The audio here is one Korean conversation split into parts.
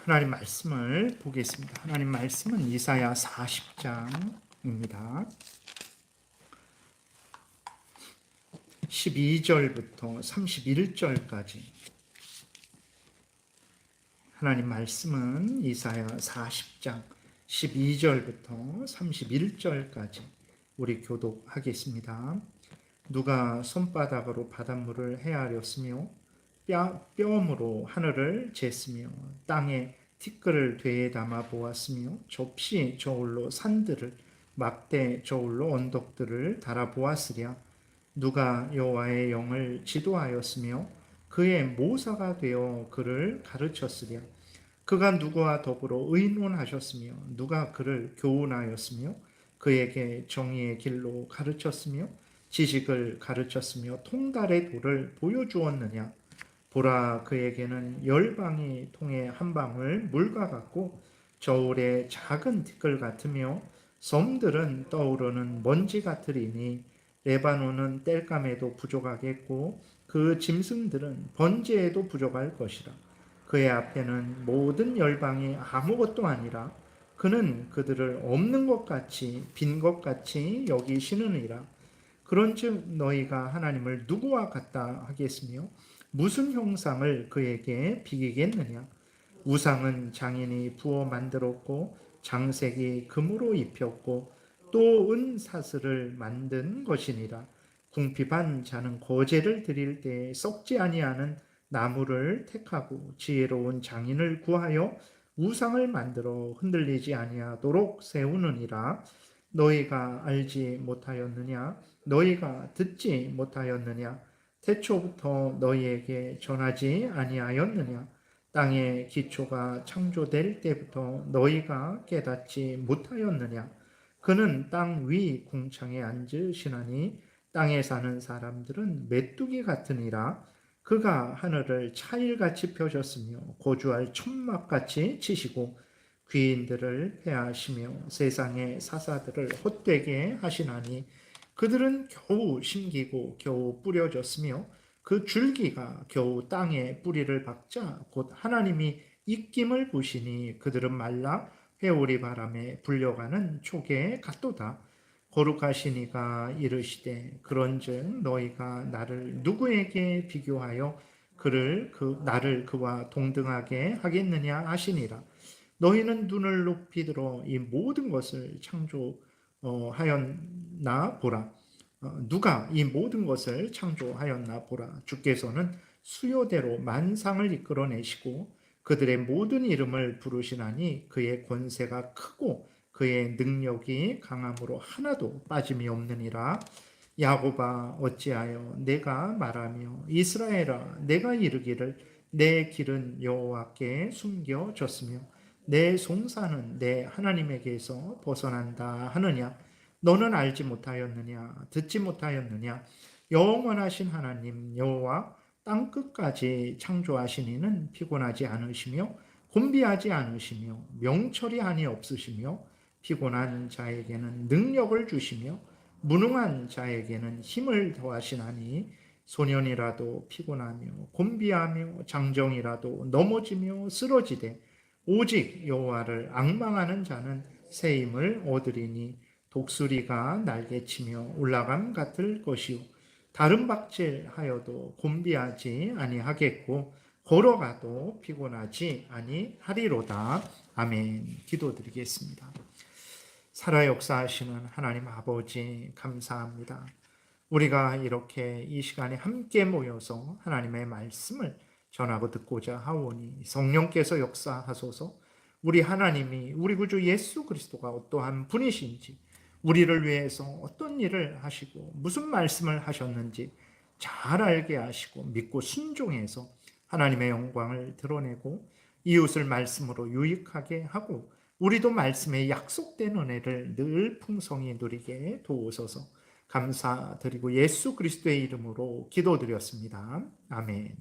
하나님 말씀을 보겠습니다. 하나님 말씀은 이사야 40장입니다. 12절부터 31절까지 하나님 말씀은 이사야 40장 12절부터 31절까지 우리 교독하겠습니다. 누가 손바닥으로 바닷물을 헤아렸으며 뼘으로 하늘을 쟀으며 땅에 티끌을 되에 담아 보았으며 접시 저울로 산들을 막대 저울로 언덕들을 달아 보았으랴. 누가 여호와의 영을 지도하였으며 그의 모사가 되어 그를 가르쳤으랴. 그가 누구와 더불어 의논하셨으며 누가 그를 교훈하였으며 그에게 정의의 길로 가르쳤으며 지식을 가르쳤으며 통달의 도를 보여주었느냐. 보라, 그에게는 열방이 통해 한 방울 물과 같고 저울의 작은 티끌 같으며 섬들은 떠오르는 먼지 같으리니 레바논은 땔감에도 부족하겠고 그 짐승들은 번제에도 부족할 것이라. 그의 앞에는 모든 열방이 아무것도 아니라 그는 그들을 없는 것 같이 빈 것 같이 여기시느니라. 그런즉 너희가 하나님을 누구와 같다 하겠으며 무슨 형상을 그에게 비기겠느냐. 우상은 장인이 부어 만들었고 장색이 금으로 입혔고 또 은사슬을 만든 것이니라. 궁핍한 자는 거제를 드릴 때 썩지 아니하는 나무를 택하고 지혜로운 장인을 구하여 우상을 만들어 흔들리지 아니하도록 세우느니라. 너희가 알지 못하였느냐? 너희가 듣지 못하였느냐? 태초부터 너희에게 전하지 아니하였느냐? 땅의 기초가 창조될 때부터 너희가 깨닫지 못하였느냐? 그는 땅 위 궁창에 앉으시나니 땅에 사는 사람들은 메뚜기 같으니라. 그가 하늘을 차일같이 펴셨으며 고주할 천막같이 치시고 귀인들을 패하시며 세상의 사사들을 헛되게 하시나니 그들은 겨우 심기고 겨우 뿌려졌으며 그 줄기가 겨우 땅에 뿌리를 박자 곧 하나님이 입김을 부시니 그들은 말라 회오리 바람에 불려가는 촉에 같도다. 거룩하시니가 이르시되 그런즉 너희가 나를 누구에게 비교하여 나를 그와 동등하게 하겠느냐 하시니라. 너희는 눈을 높이 들어 이 모든 것을 창조하였나 보라. 누가 이 모든 것을 창조하였나 보라. 주께서는 수요대로 만상을 이끌어내시고 그들의 모든 이름을 부르시나니 그의 권세가 크고 그의 능력이 강함으로 하나도 빠짐이 없느니라. 야곱아 어찌하여 내가 말하며 이스라엘아 내가 이르기를 내 길은 여호와께 숨겨졌으며 내 송사는 내 하나님에게서 벗어난다 하느냐. 너는 알지 못하였느냐 듣지 못하였느냐. 영원하신 하나님 여호와 땅끝까지 창조하신 이는 피곤하지 않으시며 곤비하지 않으시며 명철이 한이 없으시며 피곤한 자에게는 능력을 주시며 무능한 자에게는 힘을 더하시나니 소년이라도 피곤하며 곤비하며 장정이라도 넘어지며 쓰러지되 오직 여호와를 앙망하는 자는 새 힘을 얻으리니 독수리가 날개치며 올라감 같을 것이요 다른 박질하여도 곤비하지 아니하겠고 걸어가도 피곤하지 아니하리로다. 아멘. 기도드리겠습니다. 살아 역사하시는 하나님 아버지 감사합니다. 우리가 이렇게 이 시간에 함께 모여서 하나님의 말씀을 전하고 듣고자 하오니 성령께서 역사하소서. 우리 하나님이 우리 구주 예수 그리스도가 어떠한 분이신지 우리를 위해서 어떤 일을 하시고 무슨 말씀을 하셨는지 잘 알게 하시고 믿고 순종해서 하나님의 영광을 드러내고 이웃을 말씀으로 유익하게 하고 우리도 말씀에 약속된 은혜를 늘 풍성히 누리게 도우소서. 감사드리고 예수 그리스도의 이름으로 기도드렸습니다. 아멘.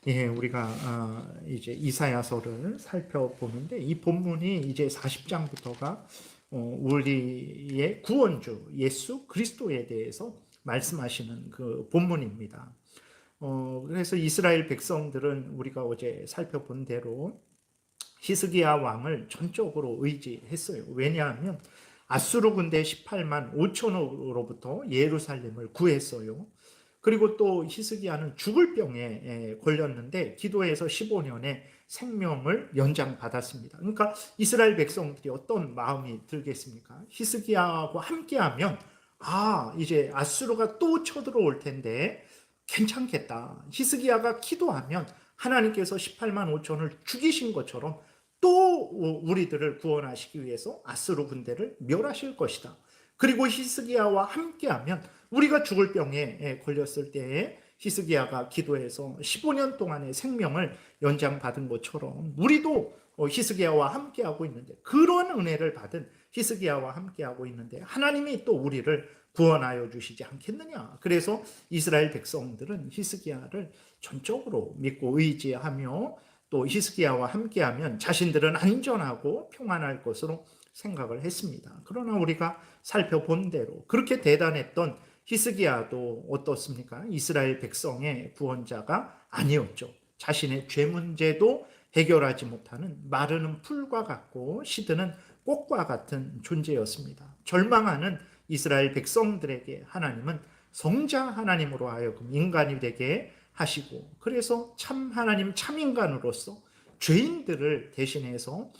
예, 우리가 이제 이사야서를 살펴보는데 이 본문이 이제 40장부터가 우리의 구원주 예수 그리스도에 대해서 말씀하시는 그 본문입니다. 그래서 이스라엘 백성들은 우리가 어제 살펴본 대로 히스기야 왕을 전적으로 의지했어요. 왜냐하면 아수르 군대 18만 5천으로부터 예루살렘을 구했어요. 그리고 또 히스기야는 죽을 병에 걸렸는데 기도해서 15년에 생명을 연장받았습니다. 그러니까 이스라엘 백성들이 어떤 마음이 들겠습니까? 히스기야하고 함께하면 이제 아수르가 또 쳐들어올 텐데 괜찮겠다. 히스기야가 기도하면 하나님께서 18만 5천을 죽이신 것처럼 또 우리들을 구원하시기 위해서 아수르 군대를 멸하실 것이다. 그리고 히스기야와 함께하면 우리가 죽을 병에 걸렸을 때에 히스기야가 기도해서 15년 동안의 생명을 연장받은 것처럼 우리도 히스기야와 함께하고 있는데, 그런 은혜를 받은 히스기야와 함께하고 있는데 하나님이 또 우리를 구원하여 주시지 않겠느냐. 그래서 이스라엘 백성들은 히스기야를 전적으로 믿고 의지하며 또 히스기야와 함께하면 자신들은 안전하고 평안할 것으로 생각을 했습니다. 그러나 우리가 살펴본 대로 그렇게 대단했던 히스기야도 어떻습니까? 이스라엘 백성의 구원자가 아니었죠. 자신의 죄 문제도 해결하지 못하는 마르는 풀과 같고 시드는 꽃과 같은 존재였습니다. 절망하는 이스라엘 백성들에게 하나님은 성자 하나님으로 하여금 인간이 되게 하시고, 그래서 참 하나님 참 인간으로서 죄인들을 대신해서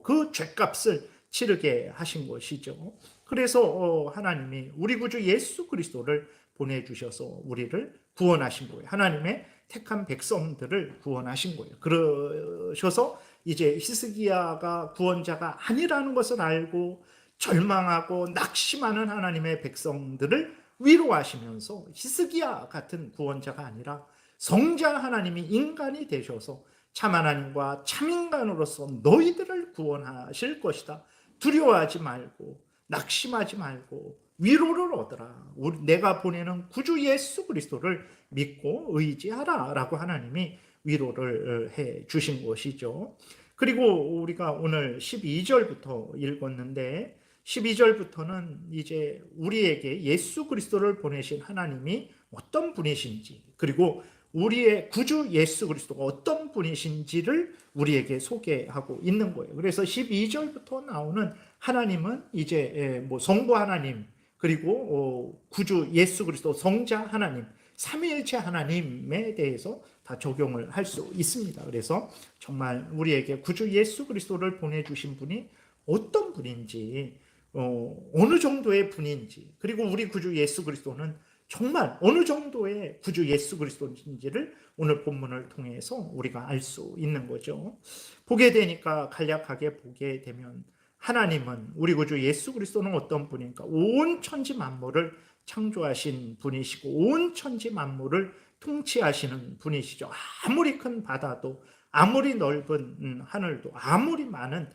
그 죄값을 치르게 하신 것이죠. 그래서 하나님이 우리 구주 예수 그리스도를 보내주셔서 우리를 구원하신 거예요. 하나님의 택한 백성들을 구원하신 거예요. 그러셔서 이제 히스기야가 구원자가 아니라는 것을 알고 절망하고 낙심하는 하나님의 백성들을 위로하시면서 히스기야 같은 구원자가 아니라 성자 하나님이 인간이 되셔서 참 하나님과 참 인간으로서 너희들을 구원하실 것이다. 두려워하지 말고 낙심하지 말고 위로를 얻어라. 내가 보내는 구주 예수 그리스도를 믿고 의지하라 라고 하나님이 위로를 해 주신 것이죠. 그리고 우리가 오늘 12절부터 읽었는데 12절부터는 이제 우리에게 예수 그리스도를 보내신 하나님이 어떤 분이신지, 그리고 우리의 구주 예수 그리스도가 어떤 분이신지를 우리에게 소개하고 있는 거예요. 그래서 12절부터 나오는 하나님은 이제 뭐 성부 하나님, 그리고 구주 예수 그리스도 성자 하나님, 삼위일체 하나님에 대해서 다 적용을 할 수 있습니다. 그래서 정말 우리에게 구주 예수 그리스도를 보내주신 분이 어떤 분인지, 어느 정도의 분인지, 그리고 우리 구주 예수 그리스도는 정말 어느 정도의 구주 예수 그리스도인지를 오늘 본문을 통해서 우리가 알 수 있는 거죠. 보게 되니까, 간략하게 보게 되면 하나님은, 우리 구주 예수 그리스도는 어떤 분인가? 온 천지 만물을 창조하신 분이시고 온 천지 만물을 통치하시는 분이시죠. 아무리 큰 바다도, 아무리 넓은 하늘도, 아무리 많은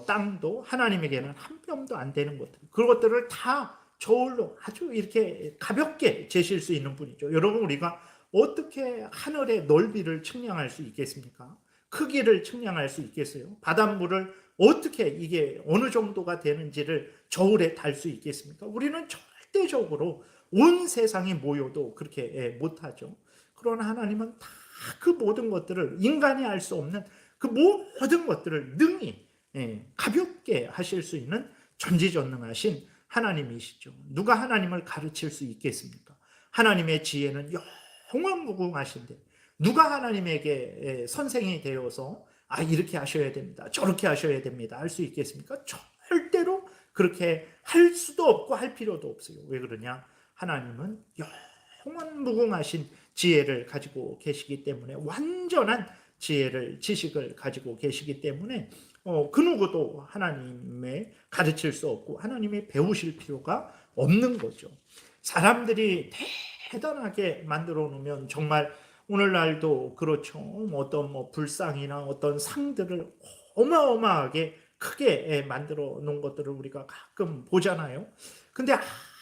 땅도 하나님에게는 한 뼘도 안 되는 것들, 그것들을 다 저울로 아주 이렇게 가볍게 재실 수 있는 분이죠. 여러분, 우리가 어떻게 하늘의 넓이를 측량할 수 있겠습니까? 크기를 측량할 수 있겠어요? 바닷물을 어떻게 이게 어느 정도가 되는지를 저울에 달 수 있겠습니까? 우리는 절대적으로 온 세상이 모여도 그렇게 못하죠. 그러나 하나님은 다 그 모든 것들을, 인간이 알 수 없는 그 모든 것들을 능히 가볍게 하실 수 있는 전지전능하신 하나님이시죠. 누가 하나님을 가르칠 수 있겠습니까? 하나님의 지혜는 영원무궁하신데 누가 하나님에게 선생이 되어서 이렇게 하셔야 됩니다, 저렇게 하셔야 됩니다 할 수 있겠습니까? 절대로 그렇게 할 수도 없고 할 필요도 없어요. 왜 그러냐? 하나님은 영원무궁하신 지혜를 가지고 계시기 때문에, 완전한 지혜를, 지식을 가지고 계시기 때문에 그 누구도 하나님의 가르칠 수 없고 하나님의 배우실 필요가 없는 거죠. 사람들이 대단하게 만들어 놓으면, 정말 오늘날도 그렇죠. 어떤 불상이나 어떤 상들을 어마어마하게 크게 만들어 놓은 것들을 우리가 가끔 보잖아요. 근데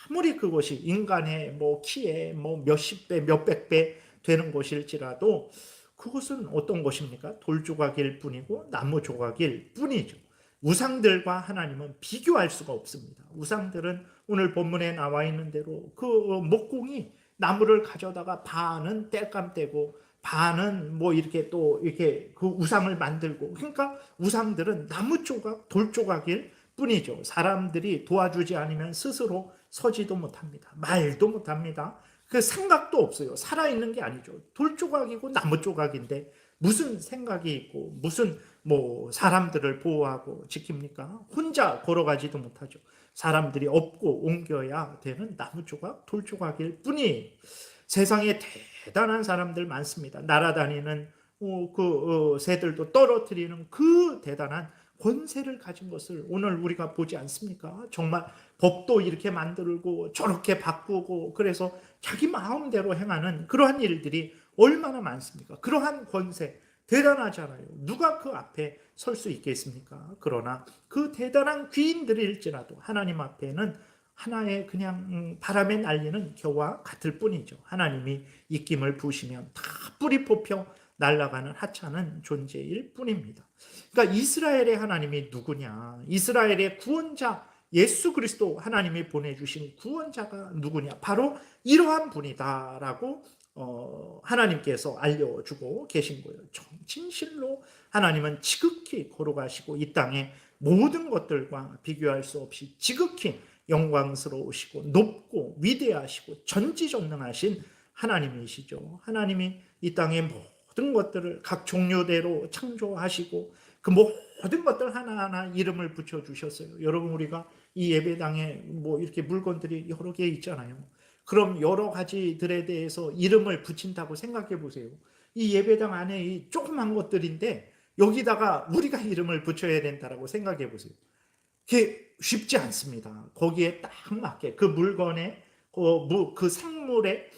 아무리 그것이 인간의 키에 몇십 배, 몇백 배 되는 것일지라도 그것은 어떤 것입니까? 돌 조각일 뿐이고 나무 조각일 뿐이죠. 우상들과 하나님은 비교할 수가 없습니다. 우상들은 오늘 본문에 나와 있는 대로 그 목공이 나무를 가져다가 반은 땔감 떼고 반은 뭐 이렇게 또 이렇게 그 우상을 만들고, 그러니까 우상들은 나무 조각, 돌 조각일 뿐이죠. 사람들이 도와주지 않으면 스스로 서지도 못합니다. 말도 못합니다. 그 생각도 없어요. 살아있는 게 아니죠. 돌 조각이고 나무 조각인데 무슨 생각이 있고 무슨 뭐 사람들을 보호하고 지킵니까? 혼자 걸어가지도 못하죠. 사람들이 업고 옮겨야 되는 나무 조각, 돌 조각일 뿐이. 세상에 대단한 사람들 많습니다. 날아다니는 새들도 떨어뜨리는 그 대단한 권세를 가진 것을 오늘 우리가 보지 않습니까? 정말 법도 이렇게 만들고 저렇게 바꾸고, 그래서 자기 마음대로 행하는 그러한 일들이 얼마나 많습니까? 그러한 권세 대단하잖아요. 누가 그 앞에 설 수 있겠습니까? 그러나 그 대단한 귀인들일지라도 하나님 앞에는 하나의 그냥 바람에 날리는 겨와 같을 뿐이죠. 하나님이 입김을 부으시면 다 뿌리 뽑혀 날아가는 하찮은 존재일 뿐입니다. 그러니까 이스라엘의 하나님이 누구냐? 이스라엘의 구원자 예수 그리스도, 하나님이 보내주신 구원자가 누구냐? 바로 이러한 분이다라고 하나님께서 알려주고 계신 거예요. 진실로 하나님은 지극히 거룩하시고 이 땅의 모든 것들과 비교할 수 없이 지극히 영광스러우시고 높고 위대하시고 전지전능하신 하나님이시죠. 하나님이 이 땅의 모든 것들을 각 종류대로 창조하시고 그 모든 것들 하나하나 이름을 붙여주셨어요. 여러분, 우리가 이 예배당에 뭐 이렇게 물건들이 여러 개 있잖아요. 그럼 여러 가지들에 대해서 이름을 붙인다고 생각해 보세요. 이 예배당 안에 이 조그만 것들인데 여기다가 우리가 이름을 붙여야 된다고 생각해 보세요. 그게 쉽지 않습니다. 거기에 딱 맞게 그 물건에 그 생물에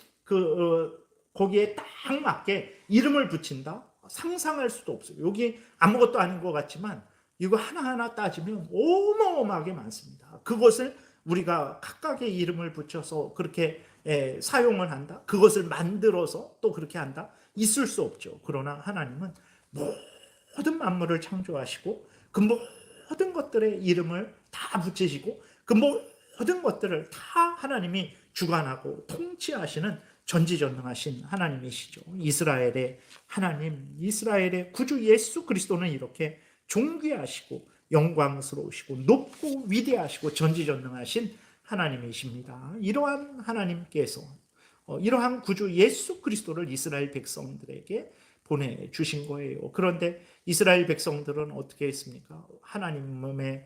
거기에 딱 맞게 이름을 붙인다? 상상할 수도 없어요. 여기 아무것도 아닌 것 같지만 이거 하나하나 따지면 어마어마하게 많습니다. 그것을 우리가 각각의 이름을 붙여서 그렇게 사용을 한다? 그것을 만들어서 또 그렇게 한다? 있을 수 없죠. 그러나 하나님은 모든 만물을 창조하시고 그 모든 것들의 이름을 다 붙이시고 그 모든 것들을 다 하나님이 주관하고 통치하시는 전지전능하신 하나님이시죠. 이스라엘의 하나님, 이스라엘의 구주 예수 그리스도는 이렇게 존귀하시고 영광스러우시고 높고 위대하시고 전지전능하신 하나님이십니다. 이러한 하나님께서 이러한 구주 예수 그리스도를 이스라엘 백성들에게 보내주신 거예요. 그런데 이스라엘 백성들은 어떻게 했습니까? 하나님을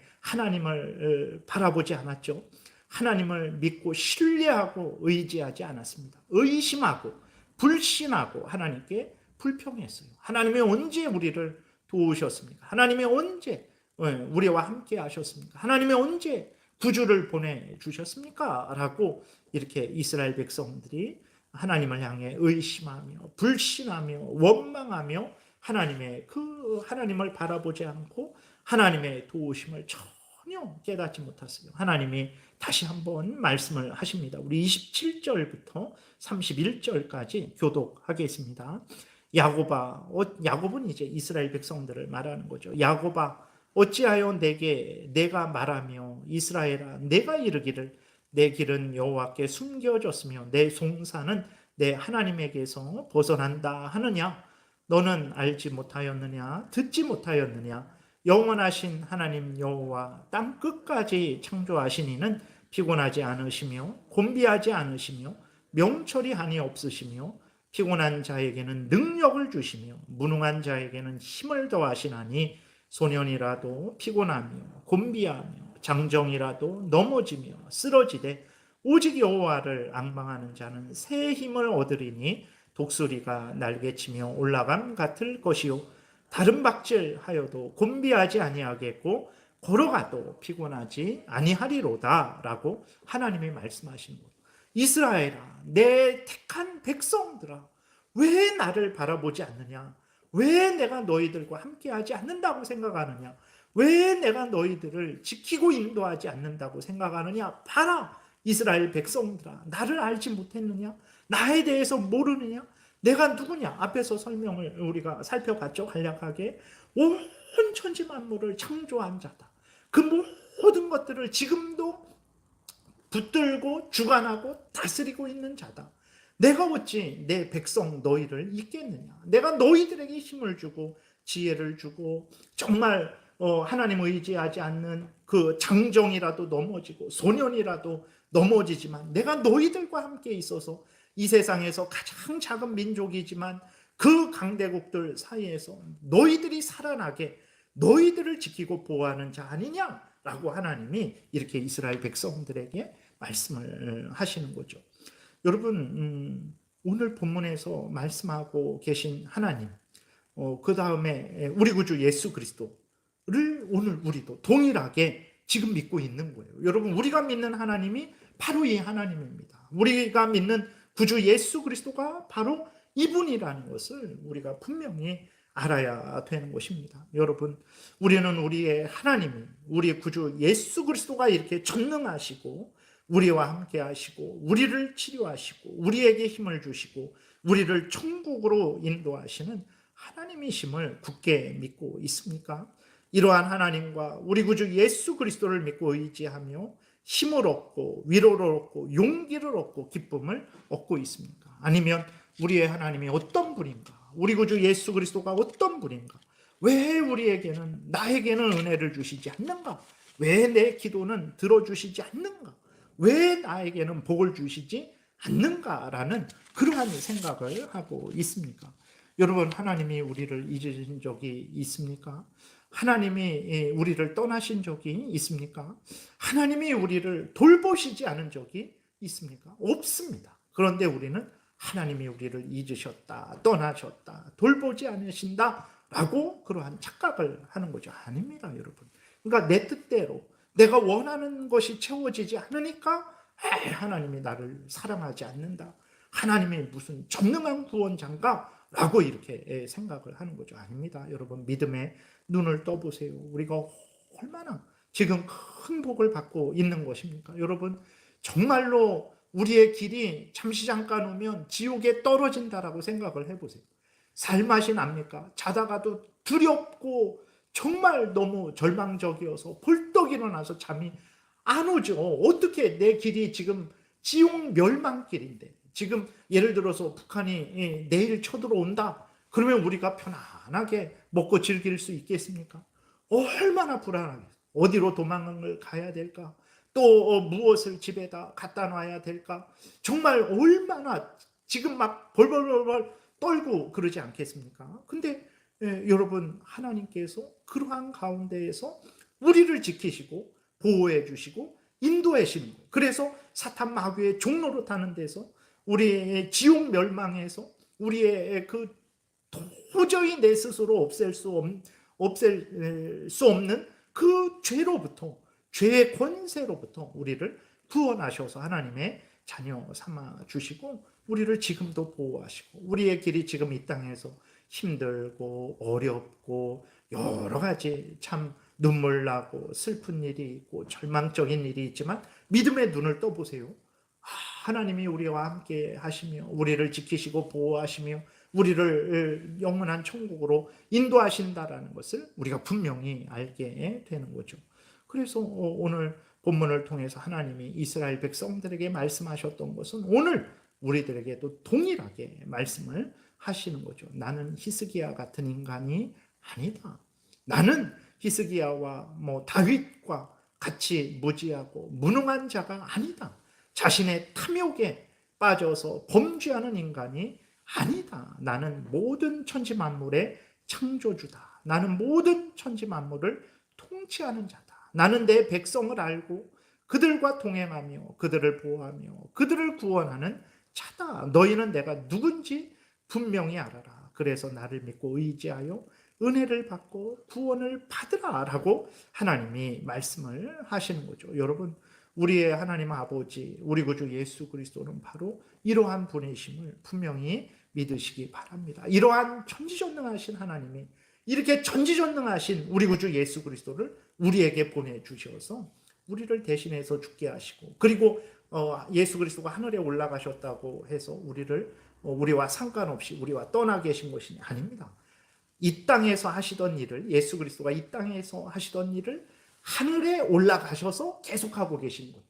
바라보지 않았죠. 하나님을 믿고 신뢰하고 의지하지 않았습니다. 의심하고 불신하고 하나님께 불평했어요. 하나님이 언제 우리를 도우셨습니까? 하나님이 언제 우리와 함께 하셨습니까? 하나님이 언제 구주를 보내주셨습니까? 라고 이렇게 이스라엘 백성들이 하나님을 향해 의심하며 불신하며 원망하며 하나님을 바라보지 않고 하나님의 도우심을 전혀 깨닫지 못했어요. 하나님이 다시 한번 말씀을 하십니다. 우리 27절부터 31절까지 교독하겠습니다. 야곱은 이제 이스라엘 백성들을 말하는 거죠. 야곱아, 어찌하여 내가 말하며 이스라엘아, 내가 이르기를 내 길은 여호와께 숨겨졌으며 내 송사는 내 하나님에게서 벗어난다 하느냐? 너는 알지 못하였느냐? 듣지 못하였느냐? 영원하신 하나님 여호와 땅 끝까지 창조하신 이는 피곤하지 않으시며 곤비하지 않으시며 명철이 한이 없으시며 피곤한 자에게는 능력을 주시며 무능한 자에게는 힘을 더하시나니 소년이라도 피곤하며 곤비하며 장정이라도 넘어지며 쓰러지되 오직 여호와를 앙망하는 자는 새 힘을 얻으리니 독수리가 날개치며 올라감 같을 것이요 다른 박질하여도 곤비하지 아니하겠고 걸어가도 피곤하지 아니하리로다 라고 하나님이 말씀하시는 거예요. 이스라엘아, 내 택한 백성들아, 왜 나를 바라보지 않느냐? 왜 내가 너희들과 함께하지 않는다고 생각하느냐? 왜 내가 너희들을 지키고 인도하지 않는다고 생각하느냐? 봐라, 이스라엘 백성들아, 나를 알지 못했느냐? 나에 대해서 모르느냐? 내가 누구냐? 앞에서 설명을 우리가 살펴봤죠. 간략하게 온 천지 만물을 창조한 자다. 그 모든 것들을 지금도 붙들고 주관하고 다스리고 있는 자다. 내가 어찌 내 백성 너희를 잊겠느냐. 내가 너희들에게 힘을 주고 지혜를 주고 정말 하나님 의지하지 않는 그 장정이라도 넘어지고 소년이라도 넘어지지만 내가 너희들과 함께 있어서 이 세상에서 가장 작은 민족이지만 그 강대국들 사이에서 너희들이 살아나게 너희들을 지키고 보호하는 자 아니냐라고 하나님이 이렇게 이스라엘 백성들에게 말씀을 하시는 거죠. 여러분, 오늘 본문에서 말씀하고 계신 하나님, 그 다음에 우리 구주 예수 그리스도를 오늘 우리도 동일하게 지금 믿고 있는 거예요. 여러분, 우리가 믿는 하나님이 바로 이 하나님입니다. 우리가 믿는 구주 예수 그리스도가 바로 이분이라는 것을 우리가 분명히 알아야 되는 것입니다. 여러분, 우리는 우리의 하나님이, 우리의 구주 예수 그리스도가 이렇게 전능하시고 우리와 함께 하시고 우리를 치료하시고 우리에게 힘을 주시고 우리를 천국으로 인도하시는 하나님이심을 굳게 믿고 있습니까? 이러한 하나님과 우리 구주 예수 그리스도를 믿고 의지하며 힘을 얻고 위로를 얻고 용기를 얻고 기쁨을 얻고 있습니까? 아니면 우리의 하나님이 어떤 분인가? 우리 구주 예수 그리스도가 어떤 분인가? 왜 우리에게는 나에게는 은혜를 주시지 않는가? 왜 내 기도는 들어주시지 않는가? 왜 나에게는 복을 주시지 않는가라는 그러한 생각을 하고 있습니까? 여러분, 하나님이 우리를 잊으신 적이 있습니까? 하나님이 우리를 떠나신 적이 있습니까? 하나님이 우리를 돌보시지 않은 적이 있습니까? 없습니다. 그런데 우리는 하나님이 우리를 잊으셨다, 떠나셨다, 돌보지 않으신다 라고 그러한 착각을 하는 거죠. 아닙니다, 여러분. 그러니까 내 뜻대로 내가 원하는 것이 채워지지 않으니까 하나님이 나를 사랑하지 않는다. 하나님이 무슨 전능한 구원자인가? 라고 이렇게 생각을 하는 거죠. 아닙니다. 여러분, 믿음의 눈을 떠보세요. 우리가 얼마나 지금 큰 복을 받고 있는 것입니까? 여러분, 정말로 우리의 길이 잠시 잠깐 오면 지옥에 떨어진다라고 생각을 해보세요. 살맛이 납니까? 자다가도 두렵고 정말 너무 절망적이어서 벌떡 일어나서 잠이 안 오죠. 어떻게 내 길이 지금 지옥 멸망길인데 지금 예를 들어서 북한이 내일 쳐들어온다. 그러면 우리가 편안하게 먹고 즐길 수 있겠습니까? 얼마나 불안하겠어요. 어디로 도망을 가야 될까? 또 무엇을 집에다 갖다 놔야 될까? 정말 얼마나 지금 막 벌벌벌 떨고 그러지 않겠습니까? 근데 여러분, 하나님께서 그러한 가운데에서 우리를 지키시고 보호해 주시고 인도해 주시는 거예요. 그래서 사탄 마귀의 종로로 타는 데서 우리의 지옥 멸망에서 우리의 그 도저히 내 스스로 없앨 수 없는 그 죄로부터, 죄의 권세로부터 우리를 구원하셔서 하나님의 자녀 삼아 주시고 우리를 지금도 보호하시고 우리의 길이 지금 이 땅에서 힘들고 어렵고 여러 가지 참 눈물 나고 슬픈 일이 있고 절망적인 일이 있지만 믿음의 눈을 떠보세요. 하나님이 우리와 함께 하시며 우리를 지키시고 보호하시며 우리를 영원한 천국으로 인도하신다라는 것을 우리가 분명히 알게 되는 거죠. 그래서 오늘 본문을 통해서 하나님이 이스라엘 백성들에게 말씀하셨던 것은 오늘 우리들에게도 동일하게 말씀을 하시는 거죠. 나는 히스기야 같은 인간이 아니다. 나는 히스기야와 다윗과 같이 무지하고 무능한 자가 아니다. 자신의 탐욕에 빠져서 범죄하는 인간이 아니다. 나는 모든 천지 만물의 창조주다. 나는 모든 천지 만물을 통치하는 자다. 나는 내 백성을 알고 그들과 동행하며 그들을 보호하며 그들을 구원하는 자다. 너희는 내가 누군지 분명히 알아라. 그래서 나를 믿고 의지하여 은혜를 받고 구원을 받으라 라고 하나님이 말씀을 하시는 거죠. 여러분, 우리의 하나님 아버지, 우리 구주 예수 그리스도는 바로 이러한 분이심을 분명히 믿으시기 바랍니다. 이러한 천지전능하신 하나님이 이렇게 천지전능하신 우리 구주 예수 그리스도를 우리에게 보내주셔서 우리를 대신해서 죽게 하시고 그리고 예수 그리스도가 하늘에 올라가셨다고 해서 우리와 상관없이 우리와 떠나 계신 것이 아닙니다. 이 땅에서 하시던 일을 예수 그리스도가 이 땅에서 하시던 일을 하늘에 올라가셔서 계속하고 계신 거예요.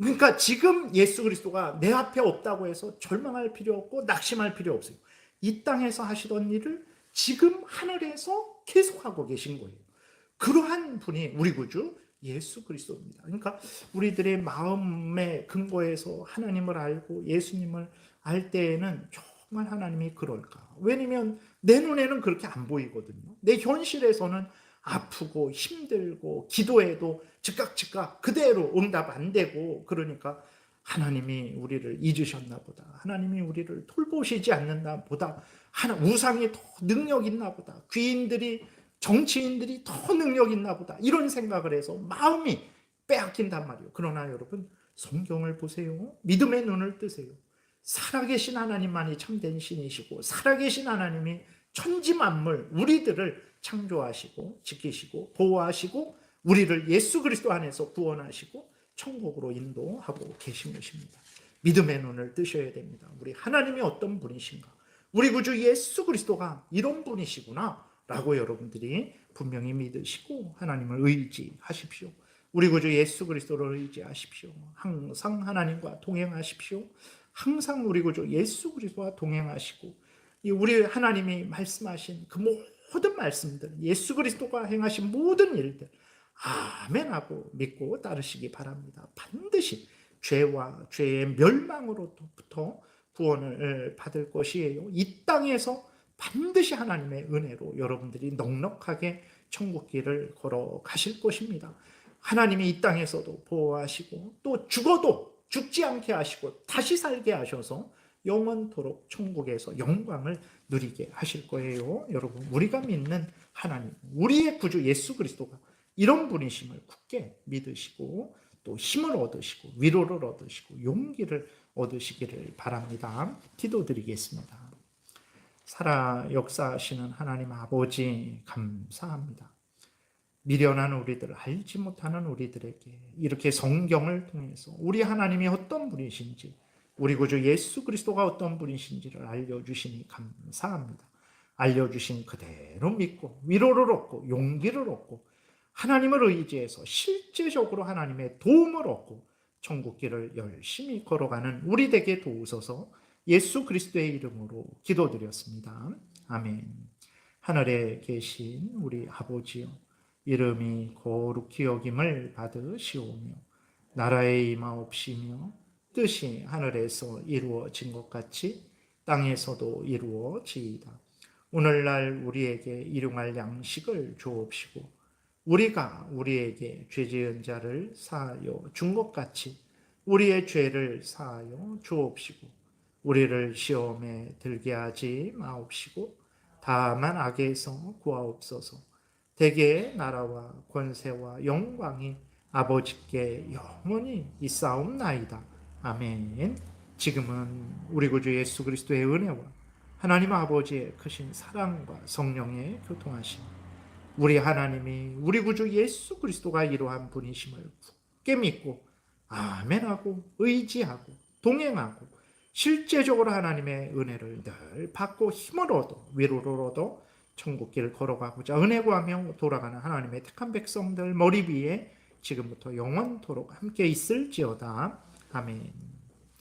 그러니까 지금 예수 그리스도가 내 앞에 없다고 해서 절망할 필요 없고 낙심할 필요 없어요. 이 땅에서 하시던 일을 지금 하늘에서 계속하고 계신 거예요. 그러한 분이 우리 구주 예수 그리스도입니다. 그러니까 우리들의 마음의 근거에서 하나님을 알고 예수님을 알 때에는 정말 하나님이 그럴까? 왜냐면 내 눈에는 그렇게 안 보이거든요. 내 현실에서는 아프고 힘들고 기도해도 즉각 그대로 응답 안 되고, 그러니까 하나님이 우리를 잊으셨나 보다, 하나님이 우리를 돌보시지 않는다 보다, 우상이 더 능력 있나 보다, 귀인들이 정치인들이 더 능력 있나 보다, 이런 생각을 해서 마음이 빼앗긴단 말이에요. 그러나 여러분, 성경을 보세요. 믿음의 눈을 뜨세요. 살아계신 하나님만이 참된 신이시고, 살아계신 하나님이 천지만물 우리들을 창조하시고 지키시고 보호하시고 우리를 예수 그리스도 안에서 구원하시고 천국으로 인도하고 계신 것입니다. 믿음의 눈을 뜨셔야 됩니다. 우리 하나님이 어떤 분이신가? 우리 구주 예수 그리스도가 이런 분이시구나 라고 여러분들이 분명히 믿으시고 하나님을 의지하십시오. 우리 구주 예수 그리스도를 의지하십시오. 항상 하나님과 동행하십시오. 항상 우리 구주 예수 그리스도와 동행하시고, 우리 하나님이 말씀하신 그 모든 말씀들, 예수 그리스도가 행하신 모든 일들 아멘하고 믿고 따르시기 바랍니다. 반드시 죄와 죄의 멸망으로부터 구원을 받을 것이에요. 이 땅에서 반드시 하나님의 은혜로 여러분들이 넉넉하게 천국길을 걸어가실 것입니다. 하나님이 이 땅에서도 보호하시고 또 죽어도 죽지 않게 하시고 다시 살게 하셔서 영원토록 천국에서 영광을 누리게 하실 거예요. 여러분, 우리가 믿는 하나님, 우리의 구주 예수 그리스도가 이런 분이심을 굳게 믿으시고 또 힘을 얻으시고 위로를 얻으시고 용기를 얻으시기를 바랍니다. 기도드리겠습니다. 살아 역사하시는 하나님 아버지, 감사합니다. 미련한 우리들, 알지 못하는 우리들에게 이렇게 성경을 통해서 우리 하나님이 어떤 분이신지, 우리 구주 예수 그리스도가 어떤 분이신지를 알려주시니 감사합니다. 알려주신 그대로 믿고 위로를 얻고 용기를 얻고 하나님을 의지해서 실제적으로 하나님의 도움을 얻고 천국길을 열심히 걸어가는 우리 되게 도우소서. 예수 그리스도의 이름으로 기도드렸습니다. 아멘. 하늘에 계신 우리 아버지여, 이름이 거룩히 여김을 받으시오며 나라의 임하옵시며 뜻이 하늘에서 이루어진 것 같이 땅에서도 이루어지이다. 오늘날 우리에게 일용할 양식을 주옵시고 우리가 우리에게 죄 지은 자를 사하여 준 것 같이 우리의 죄를 사하여 주옵시고 우리를 시험에 들게 하지 마옵시고 다만 악에서 구하옵소서. 대개의 나라와 권세와 영광이 아버지께 영원히 있사옵나이다. 아멘. 지금은 우리 구주 예수 그리스도의 은혜와 하나님 아버지의 크신 사랑과 성령의 교통하심, 우리 하나님이 우리 구주 예수 그리스도가 이러한 분이심을 굳게 믿고 아멘하고 의지하고 동행하고 실제적으로 하나님의 은혜를 늘 받고 힘을 얻어 위로를 얻어 천국길을 걸어가고자 은혜 구하며 돌아가는 하나님의 택한 백성들 머리 위에 지금부터 영원토록 함께 있을지어다. 아멘.